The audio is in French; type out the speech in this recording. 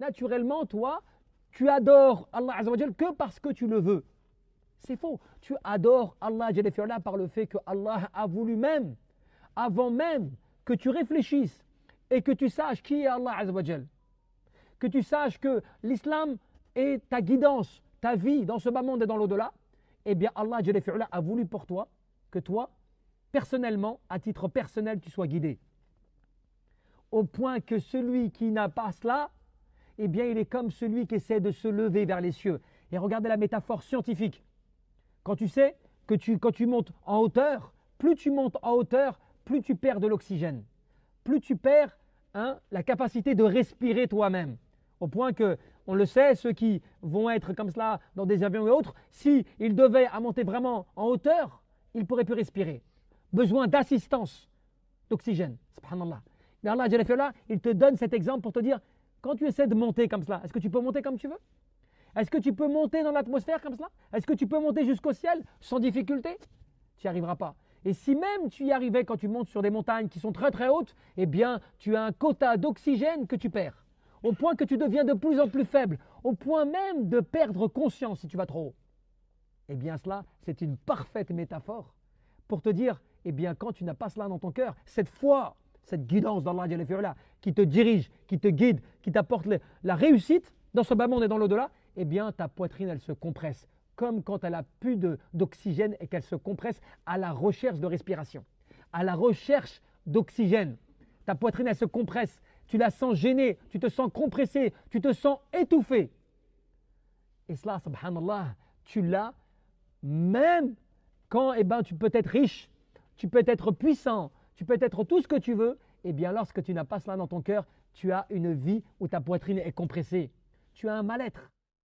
Naturellement, toi, tu adores Allah Azza wa Jal que parce que tu le veux. C'est faux. Tu adores Allah Jalla fi'ala par le fait que Allah a voulu même, avant même que tu réfléchisses et que tu saches qui est Allah Azza wa Jal, que tu saches que l'islam est ta guidance, ta vie dans ce bas monde et dans l'au-delà, eh bien Allah Jalla fi'ala a voulu pour toi que toi, personnellement, à titre personnel, tu sois guidé. Au point que celui qui n'a pas cela, eh bien il est comme celui qui essaie de se lever vers les cieux. Et regardez la métaphore scientifique. Quand tu sais que quand tu montes en hauteur, plus tu montes en hauteur, plus tu perds de l'oxygène. Plus tu perds la capacité de respirer toi-même. Au point que, on le sait, ceux qui vont être comme cela dans des avions et autres, s'ils devaient monter vraiment en hauteur, ils ne pourraient plus respirer. Besoin d'assistance d'oxygène. Subhanallah. Mais Allah, il te donne cet exemple pour te dire, quand tu essaies de monter comme cela, est-ce que tu peux monter comme tu veux? Est-ce que tu peux monter dans l'atmosphère comme cela? Est-ce que tu peux monter jusqu'au ciel sans difficulté? Tu n'y arriveras pas. Et si même tu y arrivais quand tu montes sur des montagnes qui sont très très hautes, eh bien tu as un quota d'oxygène que tu perds. Au point que tu deviens de plus en plus faible, au point même de perdre conscience si tu vas trop haut. Eh bien cela, c'est une parfaite métaphore pour te dire, eh bien quand tu n'as pas cela dans ton cœur, cette foi, cette guidance d'Allah qui te dirige, qui te guide, qui t'apporte la réussite dans ce bas monde et dans l'au-delà, eh bien ta poitrine elle se compresse, comme quand elle a plus d'oxygène et qu'elle se compresse à la recherche de respiration, à la recherche d'oxygène. Ta poitrine elle se compresse, tu la sens gênée, tu te sens compressé, tu te sens étouffé. Et cela, subhanallah, tu l'as même quand tu peux être riche, tu peux être puissant, tu peux être tout ce que tu veux, eh bien lorsque tu n'as pas cela dans ton cœur, tu as une vie où ta poitrine est compressée. Tu as un mal-être.